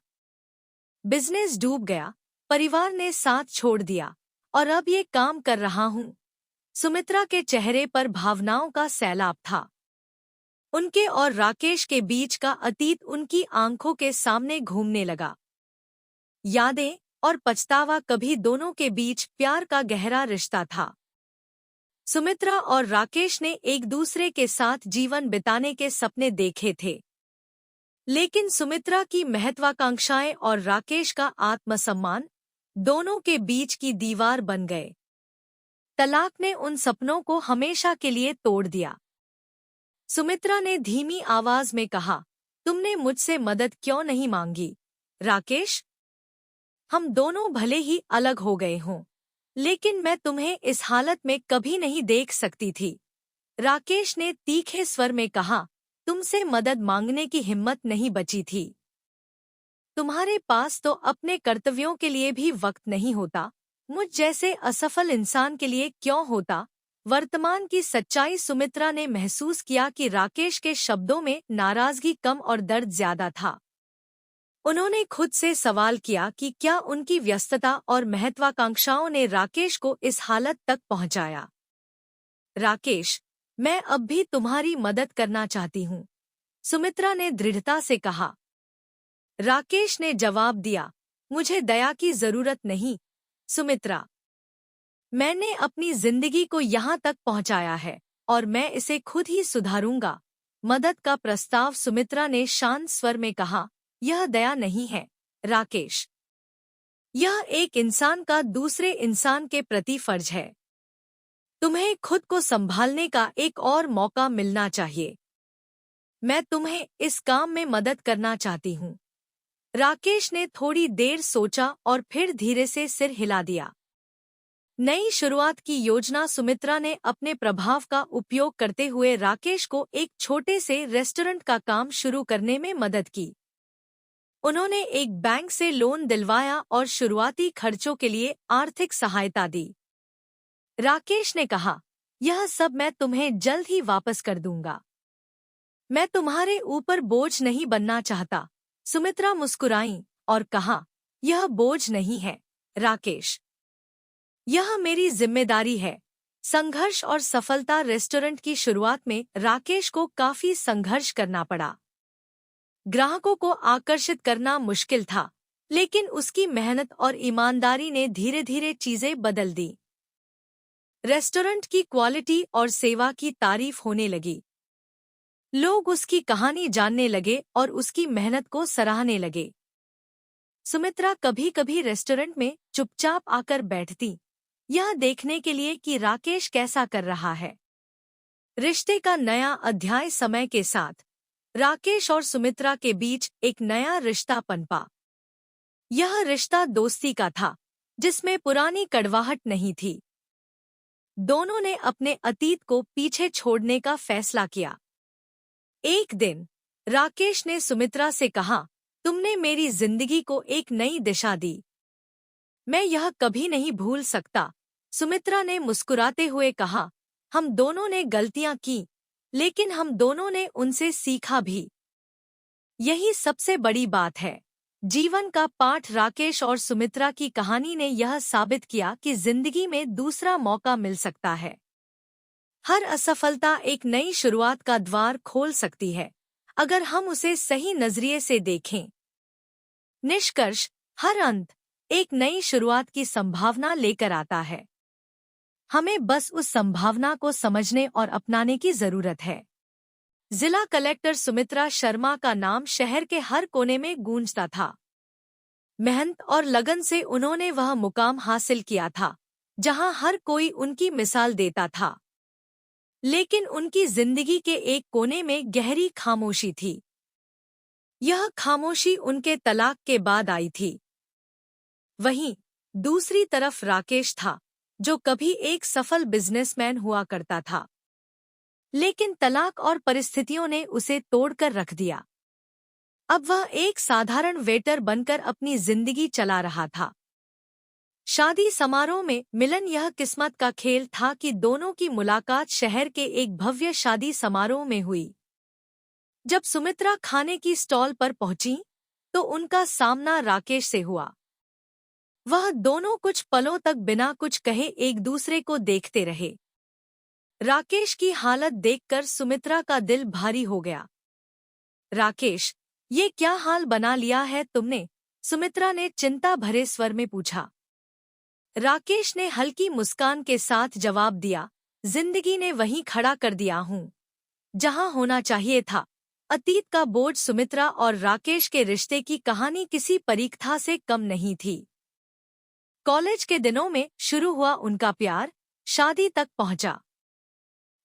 बिजनेस डूब गया, परिवार ने साथ छोड़ दिया और अब ये काम कर रहा हूँ। सुमित्रा के चेहरे पर भावनाओं का सैलाब था। उनके और राकेश के बीच का अतीत उनकी आंखों के सामने घूमने लगा। यादें और पछतावा। कभी दोनों के बीच प्यार का गहरा रिश्ता था। सुमित्रा और राकेश ने एक दूसरे के साथ जीवन बिताने के सपने देखे थे, लेकिन सुमित्रा की महत्वाकांक्षाएं और राकेश का आत्मसम्मान दोनों के बीच की दीवार बन गए। तलाक ने उन सपनों को हमेशा के लिए तोड़ दिया। सुमित्रा ने धीमी आवाज में कहा, तुमने मुझसे मदद क्यों नहीं मांगी? राकेश, हम दोनों भले ही अलग हो गए हों, लेकिन मैं तुम्हें इस हालत में कभी नहीं देख सकती थी। राकेश ने तीखे स्वर में कहा, तुमसे मदद मांगने की हिम्मत नहीं बची थी। तुम्हारे पास तो अपने कर्तव्यों के लिए भी वक्त नहीं होता, मुझ जैसे असफल इंसान के लिए क्यों होता? वर्तमान की सच्चाई सुमित्रा ने महसूस किया कि राकेश के शब्दों में नाराजगी कम और दर्द ज्यादा था। उन्होंने खुद से सवाल किया कि क्या उनकी व्यस्तता और महत्वाकांक्षाओं ने राकेश को इस हालत तक पहुंचाया। राकेश, मैं अब भी तुम्हारी मदद करना चाहती हूँ, सुमित्रा ने दृढ़ता से कहा। राकेश ने जवाब दिया, मुझे दया की जरूरत नहीं, सुमित्रा। मैंने अपनी जिंदगी को यहाँ तक पहुँचाया है और मैं इसे खुद ही सुधारूंगा। मदद का प्रस्ताव, सुमित्रा ने शांत स्वर में कहा, यह दया नहीं है, राकेश। यह एक इंसान का दूसरे इंसान के प्रति फर्ज है। तुम्हें खुद को संभालने का एक और मौका मिलना चाहिए। मैं तुम्हें इस काम में मदद करना चाहती हूँ। राकेश ने थोड़ी देर सोचा और फिर धीरे से सिर हिला दिया। नई शुरुआत की योजना, सुमित्रा ने अपने प्रभाव का उपयोग करते हुए राकेश को एक छोटे से रेस्टोरेंट का काम शुरू करने में मदद की। उन्होंने एक बैंक से लोन दिलवाया और शुरुआती खर्चों के लिए आर्थिक सहायता दी। राकेश ने कहा, यह सब मैं तुम्हें जल्द ही वापस कर दूंगा। मैं तुम्हारे ऊपर बोझ नहीं बनना चाहता। सुमित्रा मुस्कुराई और कहा, यह बोझ नहीं है, राकेश। यह मेरी जिम्मेदारी है। संघर्ष और सफलता। रेस्टोरेंट की शुरुआत में राकेश को काफी संघर्ष करना पड़ा। ग्राहकों को आकर्षित करना मुश्किल था, लेकिन उसकी मेहनत और ईमानदारी ने धीरे धीरे चीजें बदल दी। रेस्टोरेंट की क्वालिटी और सेवा की तारीफ होने लगी। लोग उसकी कहानी जानने लगे और उसकी मेहनत को सराहने लगे। सुमित्रा कभी कभी रेस्टोरेंट में चुपचाप आकर बैठती, यह देखने के लिए कि राकेश कैसा कर रहा है। रिश्ते का नया अध्याय। समय के साथ राकेश और सुमित्रा के बीच एक नया रिश्ता पनपा। यह रिश्ता दोस्ती का था, जिसमें पुरानी कड़वाहट नहीं थी। दोनों ने अपने अतीत को पीछे छोड़ने का फैसला किया। एक दिन राकेश ने सुमित्रा से कहा, तुमने मेरी जिंदगी को एक नई दिशा दी। मैं यह कभी नहीं भूल सकता। सुमित्रा ने मुस्कुराते हुए कहा, हम दोनों ने गलतियां की, लेकिन हम दोनों ने उनसे सीखा भी। यही सबसे बड़ी बात है। जीवन का पाठ। राकेश और सुमित्रा की कहानी ने यह साबित किया कि जिंदगी में दूसरा मौका मिल सकता है। हर असफलता एक नई शुरुआत का द्वार खोल सकती है, अगर हम उसे सही नजरिए से देखें। निष्कर्ष, हर अंत एक नई शुरुआत की संभावना लेकर आता है। हमें बस उस संभावना को समझने और अपनाने की जरूरत है। जिला कलेक्टर सुमित्रा शर्मा का नाम शहर के हर कोने में गूंजता था। मेहनत और लगन से उन्होंने वह मुकाम हासिल किया था, जहां हर कोई उनकी मिसाल देता था। लेकिन उनकी जिंदगी के एक कोने में गहरी खामोशी थी। यह खामोशी उनके तलाक के बाद आई थी। वहीं दूसरी तरफ राकेश था, जो कभी एक सफल बिजनेसमैन हुआ करता था, लेकिन तलाक और परिस्थितियों ने उसे तोड़कर रख दिया। अब वह एक साधारण वेटर बनकर अपनी जिंदगी चला रहा था। शादी समारोह में मिलन। यह किस्मत का खेल था कि दोनों की मुलाकात शहर के एक भव्य शादी समारोह में हुई। जब सुमित्रा खाने की स्टॉल पर पहुंची, तो उनका सामना राकेश से हुआ। वह दोनों कुछ पलों तक बिना कुछ कहे एक दूसरे को देखते रहे। राकेश की हालत देखकर सुमित्रा का दिल भारी हो गया। राकेश, ये क्या हाल बना लिया है तुमने? सुमित्रा ने चिंता भरे स्वर में पूछा। राकेश ने हल्की मुस्कान के साथ जवाब दिया, जिंदगी ने वहीं खड़ा कर दिया हूँ, जहां होना चाहिए था। अतीत का बोझ। सुमित्रा और राकेश के रिश्ते की कहानी किसी परीक्षा से कम नहीं थी। कॉलेज के दिनों में शुरू हुआ उनका प्यार शादी तक पहुंचा।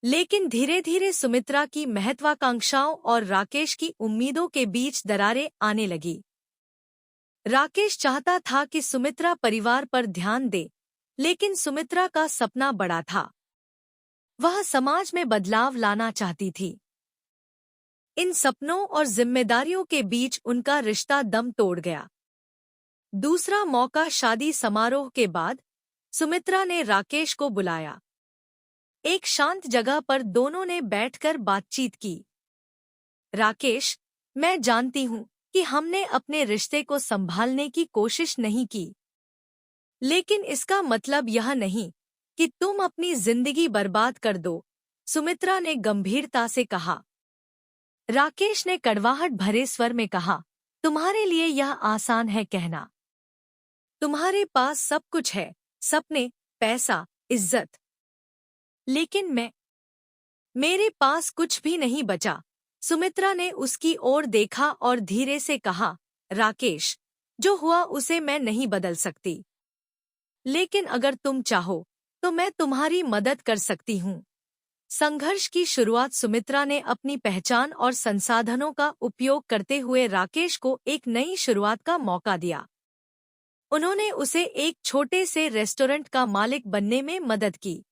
लेकिन धीरे धीरे सुमित्रा की महत्वाकांक्षाओं और राकेश की उम्मीदों के बीच दरारें आने लगी। राकेश चाहता था कि सुमित्रा परिवार पर ध्यान दे, लेकिन सुमित्रा का सपना बड़ा था। वह समाज में बदलाव लाना चाहती थी। इन सपनों और जिम्मेदारियों के बीच उनका रिश्ता दम तोड़ गया। दूसरा मौका शादी समारोह के बाद सुमित्रा ने राकेश को बुलाया। एक शांत जगह पर दोनों ने बैठकर बातचीत की। राकेश, मैं जानती हूँ कि हमने अपने रिश्ते को संभालने की कोशिश नहीं की, लेकिन इसका मतलब यह नहीं कि तुम अपनी जिंदगी बर्बाद कर दो, सुमित्रा ने गंभीरता से कहा। राकेश ने कड़वाहट भरे स्वर में कहा, तुम्हारे लिए यह आसान है कहना। तुम्हारे पास सब कुछ है, सपने, पैसा, इज्जत, लेकिन मेरे पास कुछ भी नहीं बचा। सुमित्रा ने उसकी ओर देखा और धीरे से कहा, राकेश, जो हुआ उसे मैं नहीं बदल सकती, लेकिन अगर तुम चाहो तो मैं तुम्हारी मदद कर सकती हूँ। संघर्ष की शुरुआत सुमित्रा ने अपनी पहचान और संसाधनों का उपयोग करते हुए राकेश को एक नई शुरुआत का मौका दिया। उन्होंने उसे एक छोटे से रेस्टोरेंट का मालिक बनने में मदद की।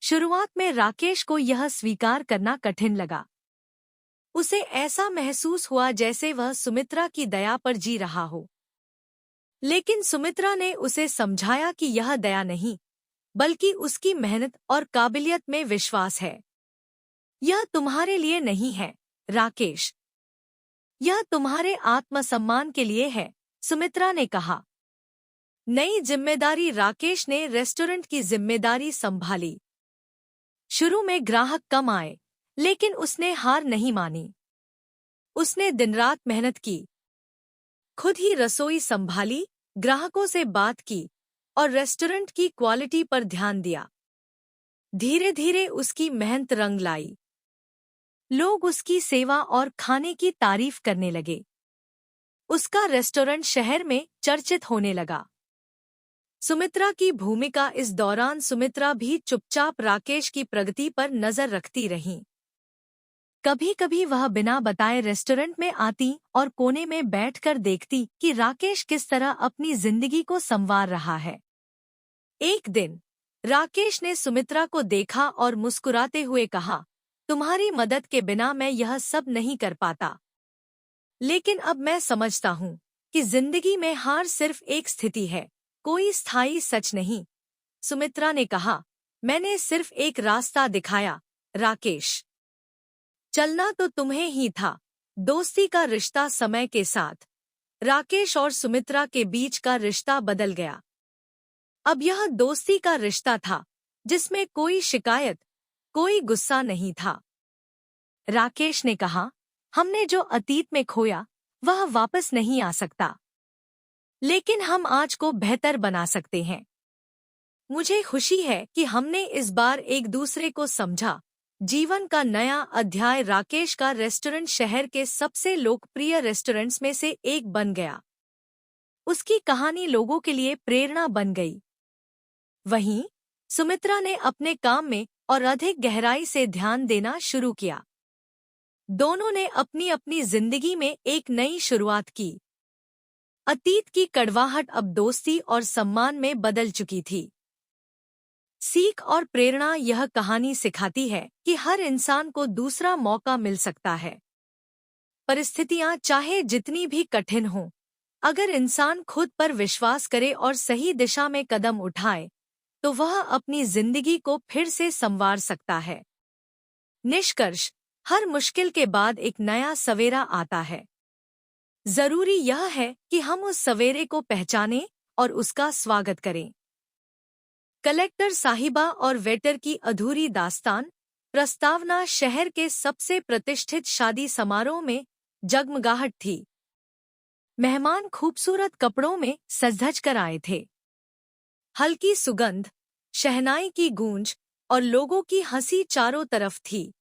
शुरुआत में राकेश को यह स्वीकार करना कठिन लगा। उसे ऐसा महसूस हुआ जैसे वह सुमित्रा की दया पर जी रहा हो। लेकिन सुमित्रा ने उसे समझाया कि यह दया नहीं, बल्कि उसकी मेहनत और काबिलियत में विश्वास है। यह तुम्हारे लिए नहीं है, राकेश, यह तुम्हारे आत्मसम्मान के लिए है, सुमित्रा ने कहा। नई जिम्मेदारी राकेश ने रेस्टोरेंट की जिम्मेदारी संभाली। शुरू में ग्राहक कम आए, लेकिन उसने हार नहीं मानी। उसने दिन-रात मेहनत की, खुद ही रसोई संभाली, ग्राहकों से बात की और रेस्टोरेंट की क्वालिटी पर ध्यान दिया। धीरे धीरे उसकी मेहनत रंग लाई। लोग उसकी सेवा और खाने की तारीफ करने लगे। उसका रेस्टोरेंट शहर में चर्चित होने लगा। सुमित्रा की भूमिका इस दौरान सुमित्रा भी चुपचाप राकेश की प्रगति पर नजर रखती रही। कभी कभी वह बिना बताए रेस्टोरेंट में आती और कोने में बैठकर देखती कि राकेश किस तरह अपनी जिंदगी को संवार रहा है। एक दिन राकेश ने सुमित्रा को देखा और मुस्कुराते हुए कहा, तुम्हारी मदद के बिना मैं यह सब नहीं कर पाता, लेकिन अब मैं समझता हूँ कि जिंदगी में हार सिर्फ एक स्थिति है, कोई स्थायी सच नहीं। सुमित्रा ने कहा, मैंने सिर्फ एक रास्ता दिखाया, राकेश। चलना तो तुम्हें ही था। दोस्ती का रिश्ता समय के साथ राकेश और सुमित्रा के बीच का रिश्ता बदल गया। अब यह दोस्ती का रिश्ता था, जिसमें कोई शिकायत, कोई गुस्सा नहीं था। राकेश ने कहा, हमने जो अतीत में खोया वह वापस नहीं आ सकता, लेकिन हम आज को बेहतर बना सकते हैं। मुझे खुशी है कि हमने इस बार एक दूसरे को समझा। जीवन का नया अध्याय। राकेश का रेस्टोरेंट शहर के सबसे लोकप्रिय रेस्टोरेंट्स में से एक बन गया। उसकी कहानी लोगों के लिए प्रेरणा बन गई। वहीं सुमित्रा ने अपने काम में और अधिक गहराई से ध्यान देना शुरू किया। दोनों ने अपनी अपनी जिंदगी में एक नई शुरुआत की। अतीत की कड़वाहट अब दोस्ती और सम्मान में बदल चुकी थी। सीख और प्रेरणा। यह कहानी सिखाती है कि हर इंसान को दूसरा मौका मिल सकता है। परिस्थितियां चाहे जितनी भी कठिन हों, अगर इंसान खुद पर विश्वास करे और सही दिशा में कदम उठाए, तो वह अपनी जिंदगी को फिर से संवार सकता है। निष्कर्ष, हर मुश्किल के बाद एक नया सवेरा आता है। जरूरी यह है कि हम उस सवेरे को पहचानें और उसका स्वागत करें। कलेक्टर साहिबा और वेटर की अधूरी दास्तान। प्रस्तावना। शहर के सबसे प्रतिष्ठित शादी समारोह में जगमगाहट थी। मेहमान खूबसूरत कपड़ों में सज-धज कर आए थे। हल्की सुगंध, शहनाई की गूंज और लोगों की हंसी चारों तरफ थी।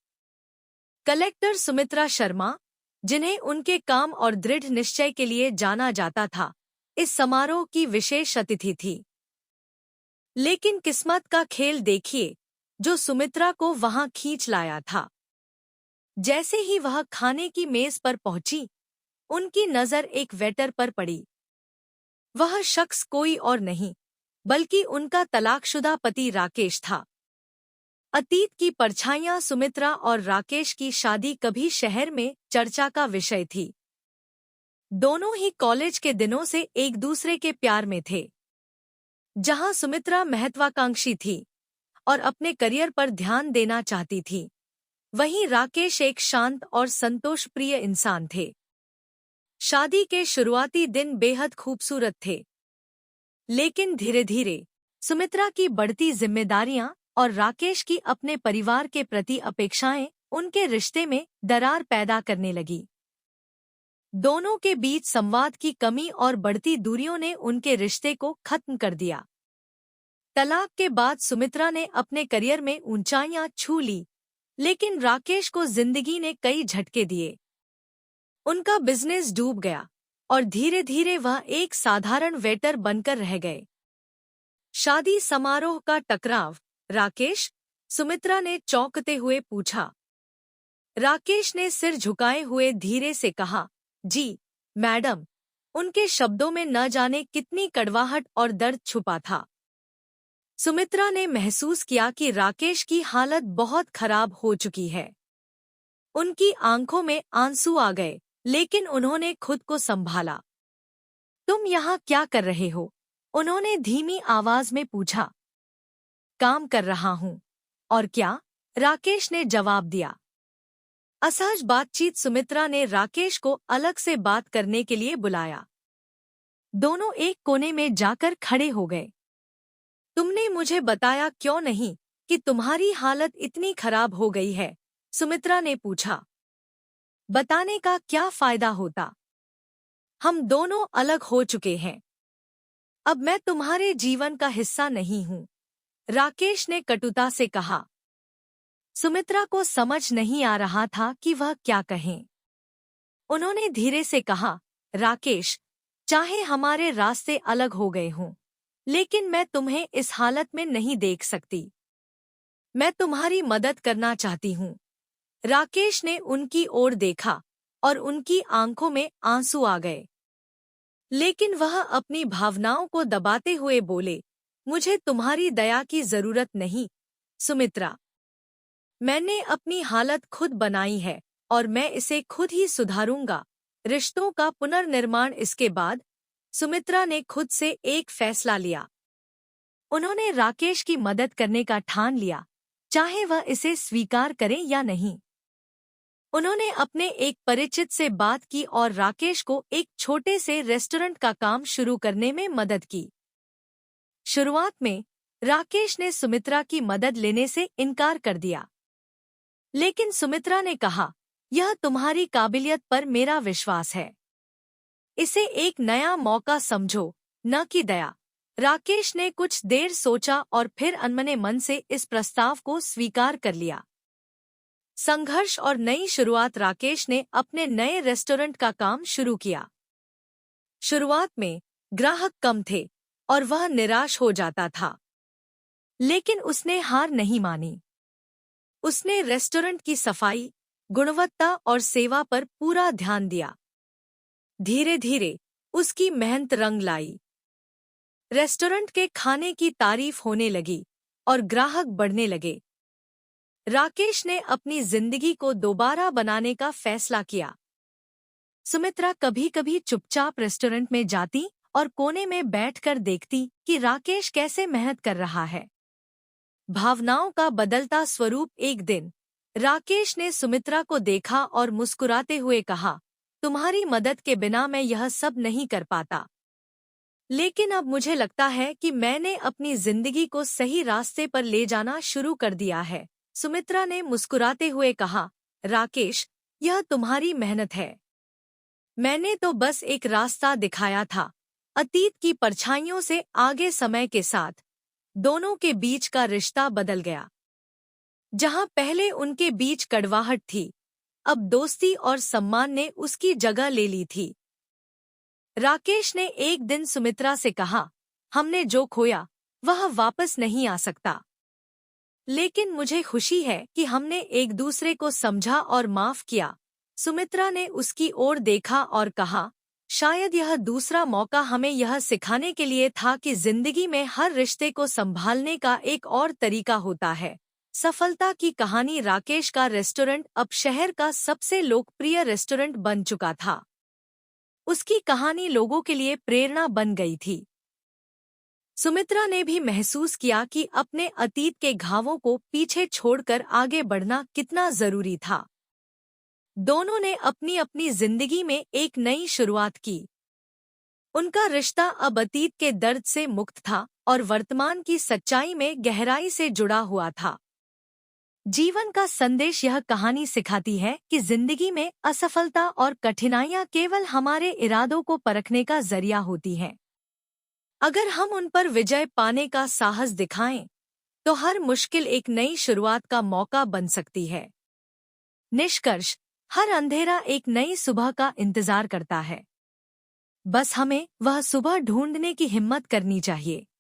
कलेक्टर सुमित्रा शर्मा, जिन्हें उनके काम और दृढ़ निश्चय के लिए जाना जाता था, इस समारोह की विशेष अतिथि थी। लेकिन किस्मत का खेल देखिए, जो सुमित्रा को वहां खींच लाया था। जैसे ही वह खाने की मेज पर पहुंची, उनकी नजर एक वेटर पर पड़ी। वह शख्स कोई और नहीं बल्कि उनका तलाकशुदा पति राकेश था। अतीत की परछाइयां सुमित्रा और राकेश की शादी कभी शहर में चर्चा का विषय थी। दोनों ही कॉलेज के दिनों से एक दूसरे के प्यार में थे। जहां सुमित्रा महत्वाकांक्षी थी और अपने करियर पर ध्यान देना चाहती थी, वहीं राकेश एक शांत और संतोषप्रिय इंसान थे। शादी के शुरुआती दिन बेहद खूबसूरत थे, लेकिन धीरे धीरे सुमित्रा की बढ़ती जिम्मेदारियां और राकेश की अपने परिवार के प्रति अपेक्षाएं उनके रिश्ते में दरार पैदा करने लगी। दोनों के बीच संवाद की कमी और बढ़ती दूरियों ने उनके रिश्ते को खत्म कर दिया। तलाक के बाद सुमित्रा ने अपने करियर में ऊंचाइयां छू ली, लेकिन राकेश को जिंदगी ने कई झटके दिए। उनका बिजनेस डूब गया और धीरे धीरे वह एक साधारण वेटर बनकर रह गए। शादी समारोह का टकराव। राकेश, सुमित्रा ने चौंकते हुए पूछा। राकेश ने सिर झुकाए हुए धीरे से कहा, जी मैडम। उनके शब्दों में न जाने कितनी कड़वाहट और दर्द छुपा था। सुमित्रा ने महसूस किया कि राकेश की हालत बहुत खराब हो चुकी है। उनकी आंखों में आंसू आ गए, लेकिन उन्होंने खुद को संभाला। तुम यहाँ क्या कर रहे हो? उन्होंने धीमी आवाज में पूछा। काम कर रहा हूँ। और क्या? राकेश ने जवाब दिया। असहज बातचीत। सुमित्रा ने राकेश को अलग से बात करने के लिए बुलाया। दोनों एक कोने में जाकर खड़े हो गए। तुमने मुझे बताया क्यों नहीं कि तुम्हारी हालत इतनी खराब हो गई है? सुमित्रा ने पूछा। बताने का क्या फायदा होता? हम दोनों अलग हो चुके हैं। अब मैं तुम्हारे जीवन का हिस्सा नहीं हूँ, राकेश ने कटुता से कहा। सुमित्रा को समझ नहीं आ रहा था कि वह क्या कहें। उन्होंने धीरे से कहा, राकेश, चाहे हमारे रास्ते अलग हो गए हों, लेकिन मैं तुम्हें इस हालत में नहीं देख सकती। मैं तुम्हारी मदद करना चाहती हूँ। राकेश ने उनकी ओर देखा और उनकी आंखों में आंसू आ गए, लेकिन वह अपनी भावनाओं को दबाते हुए बोले, मुझे तुम्हारी दया की जरूरत नहीं, सुमित्रा। मैंने अपनी हालत खुद बनाई है और मैं इसे खुद ही सुधारूंगा। रिश्तों का पुनर्निर्माण। इसके बाद सुमित्रा ने खुद से एक फैसला लिया। उन्होंने राकेश की मदद करने का ठान लिया, चाहे वह इसे स्वीकार करे या नहीं। उन्होंने अपने एक परिचित से बात की और राकेश को एक छोटे से रेस्टोरेंट का काम शुरू करने में मदद की। शुरुआत में राकेश ने सुमित्रा की मदद लेने से इनकार कर दिया, लेकिन सुमित्रा ने कहा, यह तुम्हारी काबिलियत पर मेरा विश्वास है। इसे एक नया मौका समझो, न कि दया। राकेश ने कुछ देर सोचा और फिर अनमने मन से इस प्रस्ताव को स्वीकार कर लिया। संघर्ष और नई शुरुआत। राकेश ने अपने नए रेस्टोरेंट का काम शुरू किया। शुरुआत में ग्राहक कम थे और वह निराश हो जाता था, लेकिन उसने हार नहीं मानी। उसने रेस्टोरेंट की सफाई, गुणवत्ता और सेवा पर पूरा ध्यान दिया। धीरे धीरे उसकी मेहनत रंग लाई। रेस्टोरेंट के खाने की तारीफ होने लगी और ग्राहक बढ़ने लगे। राकेश ने अपनी जिंदगी को दोबारा बनाने का फैसला किया। सुमित्रा कभी कभी चुपचाप रेस्टोरेंट में जाती और कोने में बैठकर देखती कि राकेश कैसे मेहनत कर रहा है। भावनाओं का बदलता स्वरूप। एक दिन राकेश ने सुमित्रा को देखा और मुस्कुराते हुए कहा, तुम्हारी मदद के बिना मैं यह सब नहीं कर पाता, लेकिन अब मुझे लगता है कि मैंने अपनी जिंदगी को सही रास्ते पर ले जाना शुरू कर दिया है। सुमित्रा ने मुस्कुराते हुए कहा, राकेश, यह तुम्हारी मेहनत है। मैंने तो बस एक रास्ता दिखाया था। अतीत की परछाइयों से आगे समय के साथ दोनों के बीच का रिश्ता बदल गया। जहां पहले उनके बीच कड़वाहट थी, अब दोस्ती और सम्मान ने उसकी जगह ले ली थी। राकेश ने एक दिन सुमित्रा से कहा, हमने जो खोया वह वापस नहीं आ सकता। लेकिन मुझे खुशी है कि हमने एक दूसरे को समझा और माफ किया। सुमित्रा ने उसकी ओर देखा और कहा, शायद यह दूसरा मौका हमें यह सिखाने के लिए था कि जिंदगी में हर रिश्ते को संभालने का एक और तरीका होता है। सफलता की कहानी। राकेश का रेस्टोरेंट अब शहर का सबसे लोकप्रिय रेस्टोरेंट बन चुका था। उसकी कहानी लोगों के लिए प्रेरणा बन गई थी। सुमित्रा ने भी महसूस किया कि अपने अतीत के घावों को पीछे छोड़कर आगे बढ़ना कितना जरूरी था। दोनों ने अपनी अपनी जिंदगी में एक नई शुरुआत की। उनका रिश्ता अब अतीत के दर्द से मुक्त था और वर्तमान की सच्चाई में गहराई से जुड़ा हुआ था। जीवन का संदेश। यह कहानी सिखाती है कि जिंदगी में असफलता और कठिनाइयां केवल हमारे इरादों को परखने का जरिया होती हैं। अगर हम उन पर विजय पाने का साहस दिखाएं, तो हर मुश्किल एक नई शुरुआत का मौका बन सकती है। निष्कर्ष। हर अंधेरा एक नई सुबह का इंतजार करता है। बस हमें वह सुबह ढूंढने की हिम्मत करनी चाहिए।